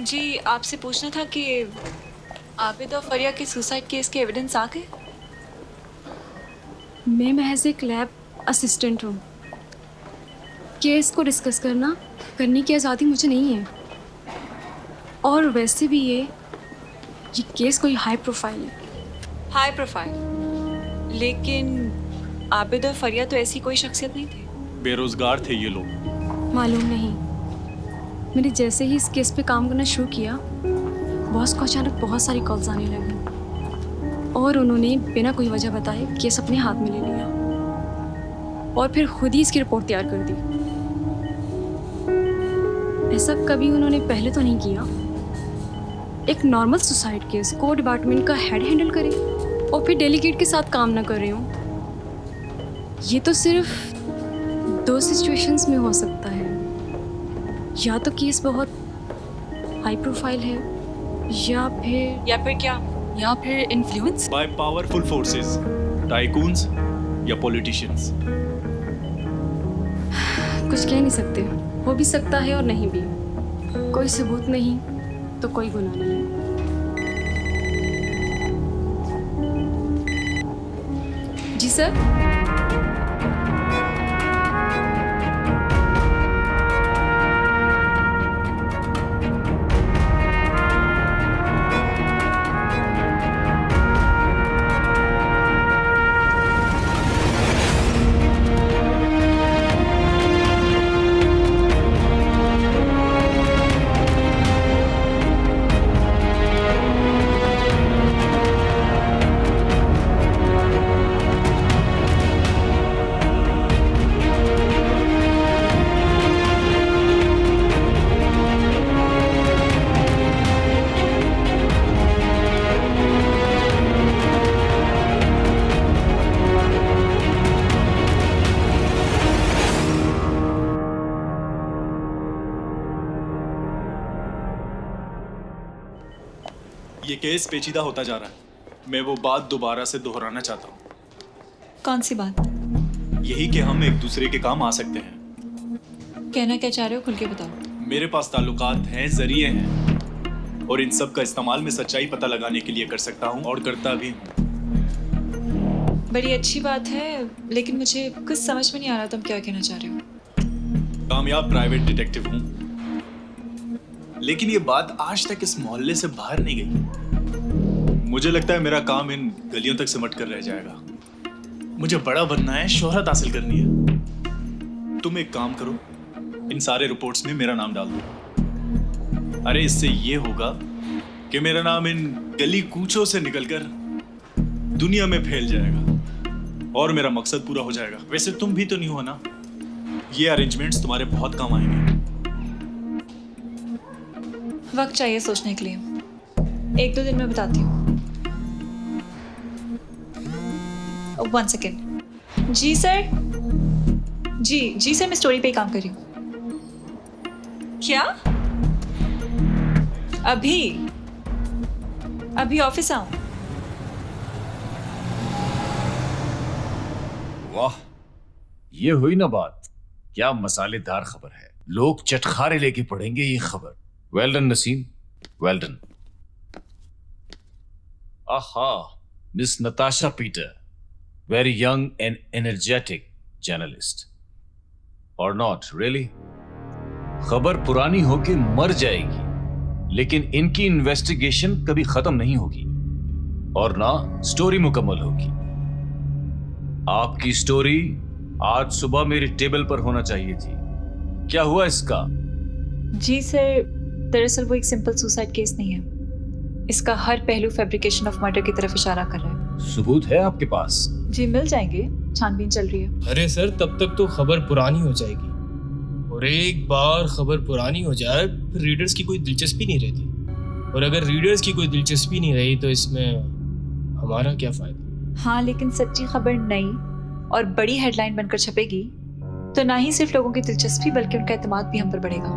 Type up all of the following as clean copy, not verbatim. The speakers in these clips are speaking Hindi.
जी, आपसे पूछना था कि आबिद और फरिया के सुसाइड केस के एविडेंस आ गए? मैं महज एक लैब असिस्टेंट हूँ। केस को डिस्कस करने की आज़ादी मुझे नहीं है। और वैसे भी ये केस कोई हाई प्रोफाइल है। हाई प्रोफाइल, लेकिन आबिद और फरिया तो ऐसी कोई शख्सियत नहीं थी। बेरोजगार थे ये लोग। मालूम नहीं, मैंने जैसे ही इस केस पे काम करना शुरू किया, बॉस को अचानक बहुत सारी कॉल्स आने लगी और उन्होंने बिना कोई वजह बताए केस अपने हाथ में ले लिया और फिर खुद ही इसकी रिपोर्ट तैयार कर दी। ऐसा कभी उन्होंने पहले तो नहीं किया। एक नॉर्मल सुसाइड केस को डिपार्टमेंट का हेड हैंडल करे और फिर डेलीगेट के साथ काम ना कर रहे हो। ये तो सिर्फ दो सिचुएशंस में हो सकता है, या तो केस बहुत हाई प्रोफाइल है या फिर क्या? या फिर influence by powerful forces, tycoons या पॉलिटिशियंस। कुछ कह नहीं सकते, हो भी सकता है और नहीं भी। कोई सबूत नहीं तो कोई गुनाह नहीं। जी सर। ये केस पेचीदा होता जा रहा है। मैं वो बात दोबारा से दोहराना चाहता हूँ। कौन सी बात? यही कि हम एक दूसरे के काम आ सकते हैं। कहना क्या चाह रहे हो, खुल के बताओ। मेरे पास ताल्लुकात हैं, जरिए हैं और इन सब का इस्तेमाल मैं सच्चाई पता लगाने के लिए कर सकता हूँ और करता भी हूँ। बड़ी अच्छी बात है, लेकिन मुझे कुछ समझ में नहीं आ रहा तुम क्या कहना चाह रहे हो। कामयाब प्राइवेट डिटेक्टिव हूँ, लेकिन ये बात आज तक इस मोहल्ले से बाहर नहीं गई। मुझे लगता है मेरा काम इन गलियों तक सिमट कर रह जाएगा। मुझे बड़ा बनना है, शोहरत हासिल करनी है। तुम एक काम करो, इन सारे रिपोर्ट्स में मेरा नाम डाल दो। अरे इससे ये होगा कि मेरा नाम इन गली कूचों से निकलकर दुनिया में फैल जाएगा और मेरा मकसद पूरा हो जाएगा। वैसे तुम भी तो नहीं हो ना? ये अरेंजमेंट्स तुम्हारे बहुत काम आएंगे। वक्त चाहिए सोचने के लिए, 1-2 दिन में बताती हूँ। 1 सेकेंड। जी सर। जी सर, मैं स्टोरी पे ही काम कर रही हूँ। क्या? अभी ऑफिस आऊँ? वाह, ये हुई ना बात। क्या मसालेदार खबर है। लोग चटखारे लेके पढ़ेंगे ये खबर। Well done Naseem, well done. आहा, miss Natasha Peter, very young and energetic journalist. और नॉट रियली। खबर पुरानी होके मर जाएगी, लेकिन इनकी इन्वेस्टिगेशन कभी खत्म नहीं होगी और ना स्टोरी मुकम्मल होगी। आपकी स्टोरी आज सुबह मेरी टेबल पर होना चाहिए थी, क्या हुआ इसका? जी सर, दरअसल वो एक सिंपल सुसाइड केस नहीं है। इसका हर पहलू फैब्रिकेशन ऑफ मर्डर की तरफ इशारा कर रहा है। सबूत है आपके पास? जी मिल जाएंगे, छानबीन चल रही है। अरे सर, तब तक तो खबर पुरानी हो जाएगी, और एक बार खबर पुरानी हो जाए फिर रीडर्स की कोई दिलचस्पी नहीं रहती, और अगर रीडर्स की कोई दिलचस्पी नहीं रही तो इसमें हमारा क्या फायदा। हाँ, लेकिन सच्ची खबर नई और बड़ी हेडलाइन बनकर छपेगी तो ना ही सिर्फ लोगों की दिलचस्पी बल्कि उनका एतमाद भी हम पर बढ़ेगा,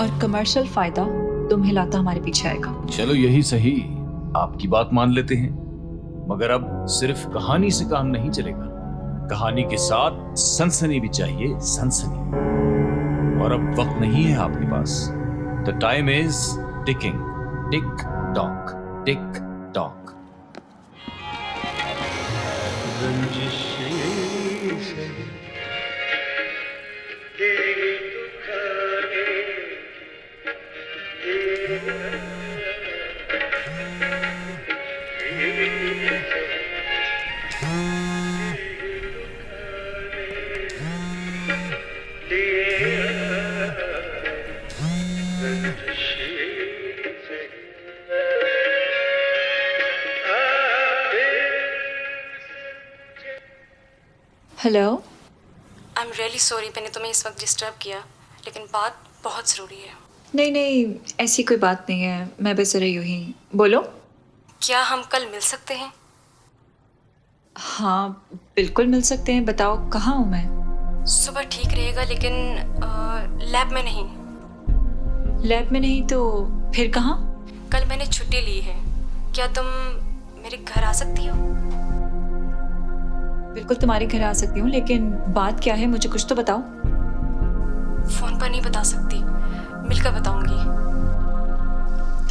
और कमर्शियल फायदा दुम हिलाता हमारे पीछे आएगा। चलो यही सही, आपकी बात मान लेते हैं, मगर अब सिर्फ कहानी से काम नहीं चलेगा। कहानी के साथ सनसनी भी चाहिए, सनसनी। और अब वक्त नहीं है आपके पास। The time is ticking, tick tock, tick tock. Hello. I am really sorry मैंने तुम्हें इस वक्त डिस्टर्ब किया, लेकिन बात बहुत ज़रूरी है। नहीं नहीं, ऐसी कोई बात नहीं है, मैं बस यूं ही। बोलो। क्या हम कल मिल सकते हैं? हाँ बिल्कुल मिल सकते हैं, बताओ कहाँ हूँ मैं? सुबह ठीक रहेगा, लेकिन लैब में नहीं। लैब में नहीं तो फिर कहाँ? कल मैंने छुट्टी ली है, क्या तुम मेरे घर आ सकती हो? बिल्कुल तुम्हारे घर आ सकती हूँ, लेकिन बात क्या है मुझे कुछ तो बताओ। फ़ोन पर नहीं बता सकती, मिलकर बताऊंगी।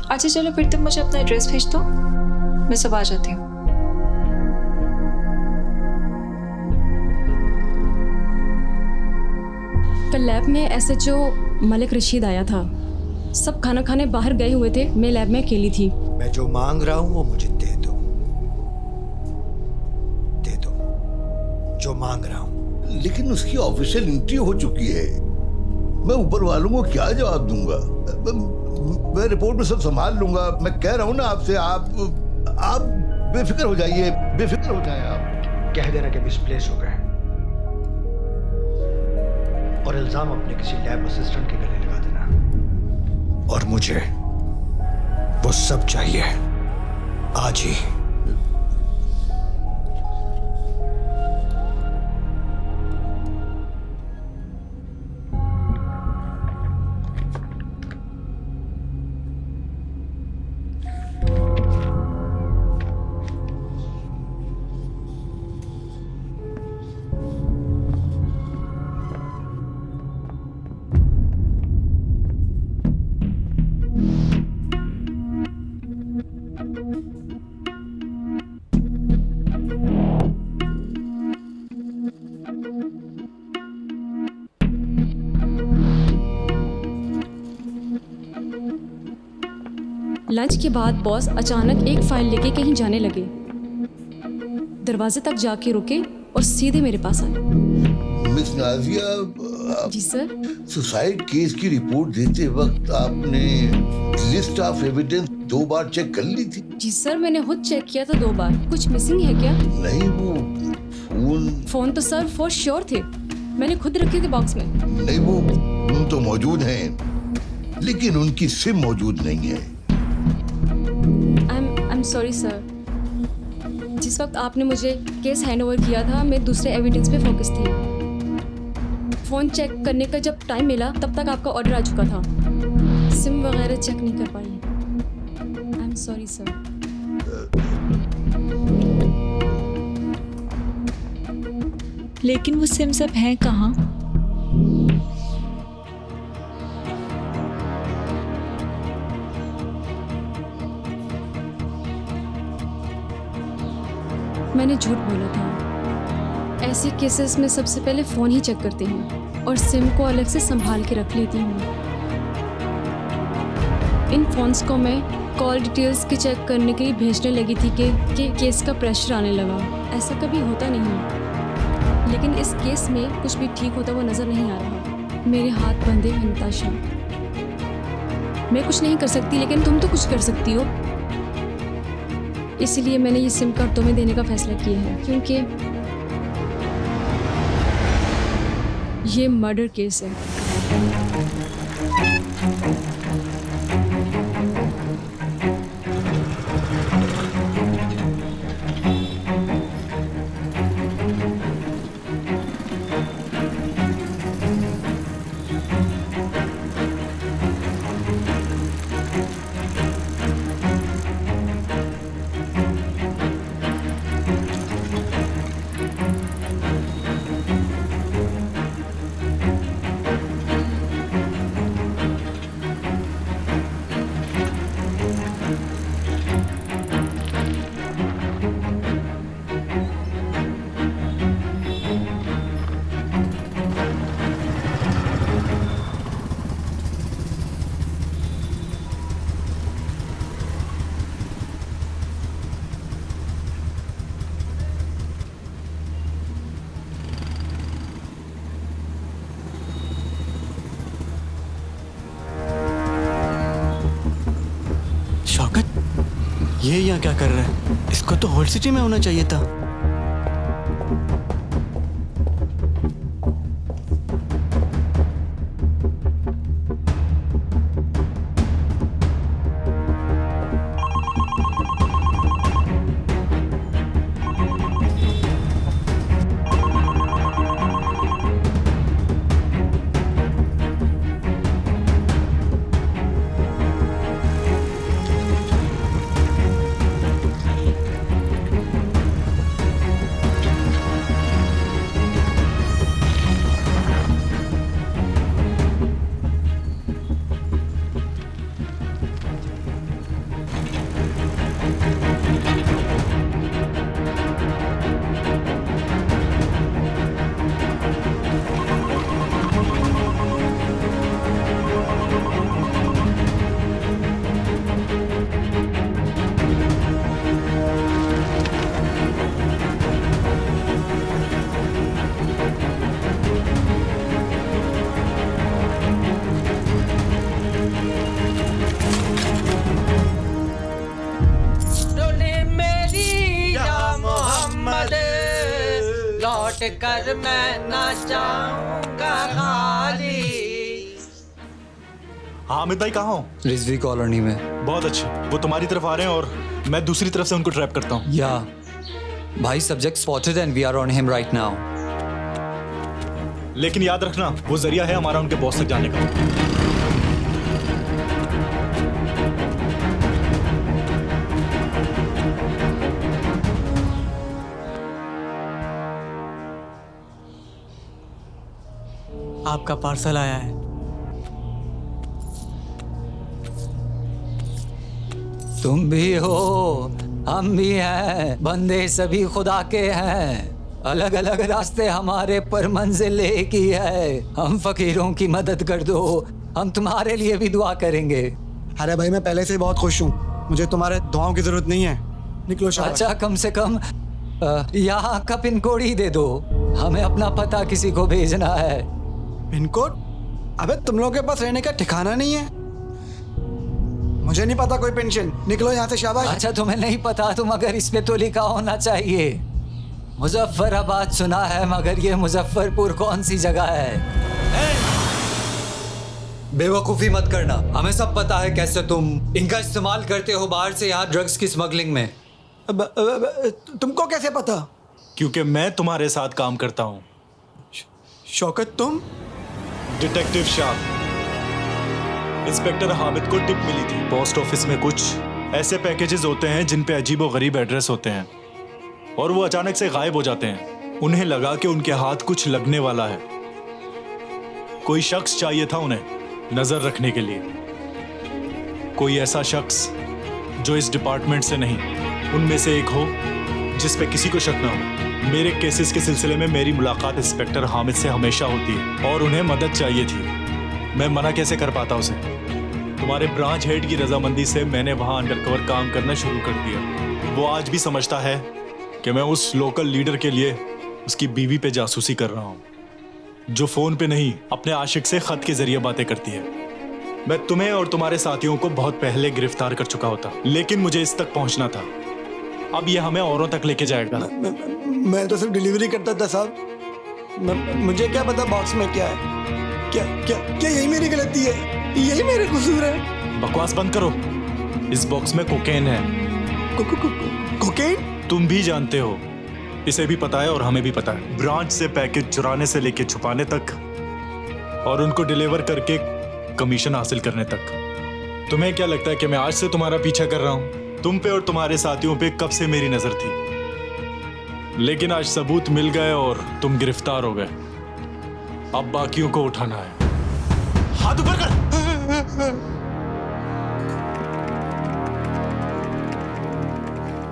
अच्छा चलो फिर तुम मुझे अपना एड्रेस भेज दो, मैं सब आ जाती हूँ। कल लैब में एसएचओ मलिक रशीद आया था। सब खाना खाने बाहर गए हुए थे, मैं लैब में अकेली थी। मैं जो मांग रहा हूँ वो मुझे दे दो, दे दो जो मांग रहा हूँ। लेकिन उसकी ऑफिशियल एंट्री हो चुकी है, मैं ऊपर वालों को क्या जवाब दूंगा? मैं रिपोर्ट में सब संभाल लूंगा। मैं कह रहा हूँ ना आपसे, आप बेफिक्र हो जाइए, बेफिक्र हो जाए आप। कह देना कि मिसप्लेस हो गए और इल्जाम अपने किसी लैब असिस्टेंट के गले लगा देना, और मुझे वो सब चाहिए आज ही। लंच के बाद बॉस अचानक एक फाइल लेके कहीं जाने लगे। दरवाजे तक जाके रुके और सीधे मेरे पास आए। मिस नाजिया, जी सर। सुसाइड केस की रिपोर्ट देते वक्त आपने लिस्ट ऑफ एविडेंस 2 बार चेक कर ली थी? जी सर, मैंने खुद चेक किया था 2 बार। कुछ मिसिंग है क्या? नहीं, वो फोन तो सर फॉर श्योर थे, मैंने खुद रखे थे बॉक्स में। नहीं, वो तो मौजूद हैं, लेकिन उनकी सिम मौजूद नहीं है। आई एम सॉरी सर। जिस वक्त आपने मुझे केस हैंड ओवर किया था, मैं दूसरे एविडेंस पे फोकस थी। फ़ोन चेक करने का जब टाइम मिला तब तक आपका ऑर्डर आ चुका था। सिम वगैरह चेक नहीं कर पाई। I am sorry sir. लेकिन वो सिम सब हैं कहाँ? मैंने झूठ बोला था। ऐसे केसेस में सबसे पहले फ़ोन ही चेक करते हैं और सिम को अलग से संभाल के रख लेती हूँ। इन फ़ोन्स को मैं कॉल डिटेल्स के चेक करने के लिए भेजने लगी थी कि केस का प्रेशर आने लगा। ऐसा कभी होता नहीं है, लेकिन इस केस में कुछ भी ठीक होता हुआ नज़र नहीं आ रहा। मेरे हाथ बंधे हैं नताशा। मैं कुछ नहीं कर सकती, लेकिन तुम तो कुछ कर सकती हो। इसलिए मैंने ये सिम कार्ड तुम्हें देने का फैसला किया है, क्योंकि ये मर्डर केस है। ये यहाँ क्या कर रहा है? इसको तो होल्ड सिटी में होना चाहिए था। कर मैं ना जाऊंगा खाली। हामिद भाई कहाँ हो? रिजवी कॉलोनी में। बहुत अच्छे, वो तुम्हारी तरफ आ रहे हैं और मैं दूसरी तरफ से उनको ट्रैप करता हूँ। या भाई, subject spotted and we are on him right now. लेकिन याद रखना, वो जरिया है हमारा उनके बॉस तक जाने का। आपका पार्सल आया है। तुम भी हो, हम भी हैं, बंदे सभी खुदा के हैं। अलग अलग रास्ते हमारे पर मंजिल एक ही है। हम फकीरों की मदद कर दो, हम तुम्हारे लिए भी दुआ करेंगे। अरे भाई, मैं पहले से ही बहुत खुश हूँ, मुझे तुम्हारे दुआओं की जरूरत नहीं है। निकलो शाबाश। अच्छा, कम से कम यहाँ का पिन कोड ही दे दो, हमें अपना पता किसी को भेजना है। Pin code? अबे तुम लोगों के पास रहने का ठिकाना नहीं है? मुझे नहीं पता कोई पेंशन। निकलो यहाँ से शाबाश। अच्छा, तुम्हें नहीं पता तो मगर इस पे तो लिखा होना चाहिए। मुजफ्फराबाद सुना है, मगर ये मुजफ्फरपुर कौन सी जगह है? बेवकूफ़ी मत करना, हमें सब पता है कैसे तुम इनका इस्तेमाल करते हो बाहर से यहाँ ड्रग्स की स्मगलिंग में। तुमको कैसे पता? क्योंकि मैं तुम्हारे साथ काम करता हूँ। शौकत, तुम? डिटेक्टिव शाह। इंस्पेक्टर हामिद को टिप मिली थी, पोस्ट ऑफिस में कुछ ऐसे पैकेजेस होते हैं जिन पे अजीबोगरीब एड्रेस होते हैं और वो अचानक से गायब हो जाते हैं। उन्हें लगा कि उनके हाथ कुछ लगने वाला है। कोई शख्स चाहिए था उन्हें नजर रखने के लिए, कोई ऐसा शख्स जो इस डिपार्टमेंट से नहीं उनमें से एक हो जिस पे किसी को शक ना हो। मेरे केसेस के सिलसिले में मेरी मुलाकात इंस्पेक्टर हामिद से हमेशा होती है और उन्हें मदद चाहिए थी। मैं मना कैसे कर पाता उसे? तुम्हारे ब्रांच हेड की रजामंदी से मैंने वहाँ अंडरकवर काम करना शुरू कर दिया। वो आज भी समझता है कि मैं उस लोकल लीडर के लिए उसकी बीवी पे जासूसी कर रहा हूँ। जो फोन पे नहीं अपने आशिक से खत के जरिए बातें करती है। मैं तुम्हें और तुम्हारे साथियों को बहुत पहले गिरफ्तार कर चुका होता, लेकिन मुझे इस तक पहुंचना था। अब ये हमें औरों तक लेके जाएगा। मैं तो सिर्फ डिलीवरी करता था साहब। मुझे क्या पता बॉक्स में क्या है। क्या यही मेरी गलती है? यही मेरे कसूर है? बकवास बंद करो। इस बॉक्स में कोकेन है। कोकेन? तुम भी जानते हो, इसे भी पता है और हमें भी पता है। ब्रांच से पैकेज चुराने से लेके छुपाने तक और उनको डिलीवर करके कमीशन हासिल करने तक। तुम्हें क्या लगता है कि मैं आज से तुम्हारा पीछा कर रहा हूं? तुम पे और तुम्हारे साथियों पे कब से मेरी नजर थी, लेकिन आज सबूत मिल गए और तुम गिरफ्तार हो गए। अब बाकियों को उठाना है। हाथ ऊपर कर।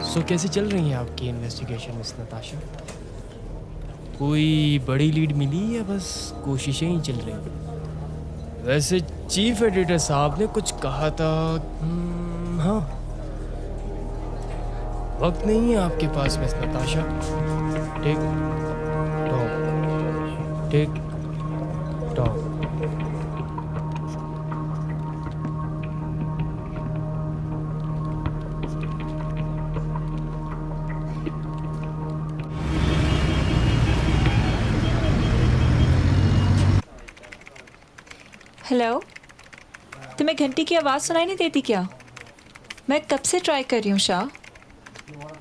सो कैसी चल रही है आपकी इन्वेस्टिगेशन मिस नताशा? कोई बड़ी लीड मिली या बस कोशिशें ही चल रही? वैसे चीफ एडिटर साहब ने कुछ कहा था। हाँ, वक्त नहीं है आपके पास miss Natasha. Tick tock, tick tock. Hello, तुम्हें घंटी की आवाज़ सुनाई नहीं देती क्या? मैं कब से ट्राई कर रही हूँ शाह।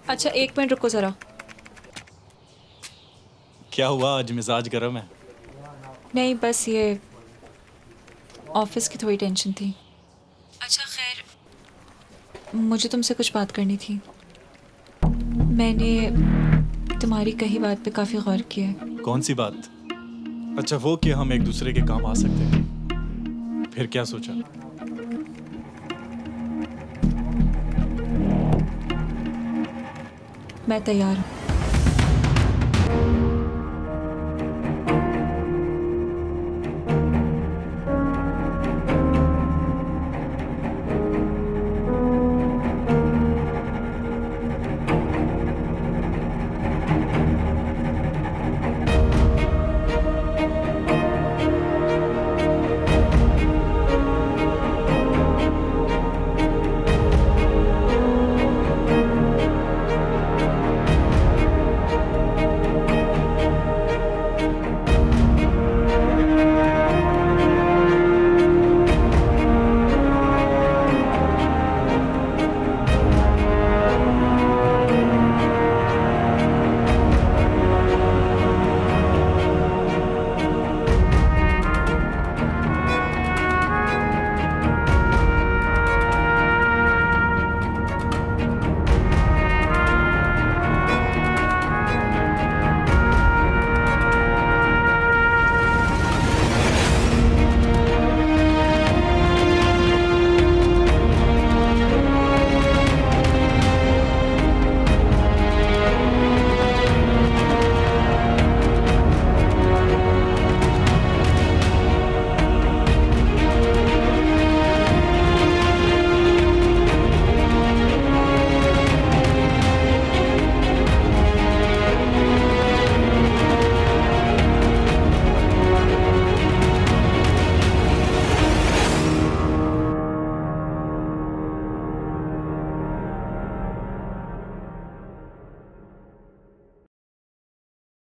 अच्छा 1 मिनट रुको ज़रा। क्या हुआ, आज मिजाज गर्म है? नहीं, बस ये ऑफिस की थोड़ी टेंशन थी। अच्छा खैर, मुझे तुमसे कुछ बात करनी थी। मैंने तुम्हारी कही बात पे काफ़ी गौर किया है। कौन सी बात? अच्छा वो कि हम एक दूसरे के काम आ सकते हैं। फिर क्या सोचा? मैं तैयार हूँ।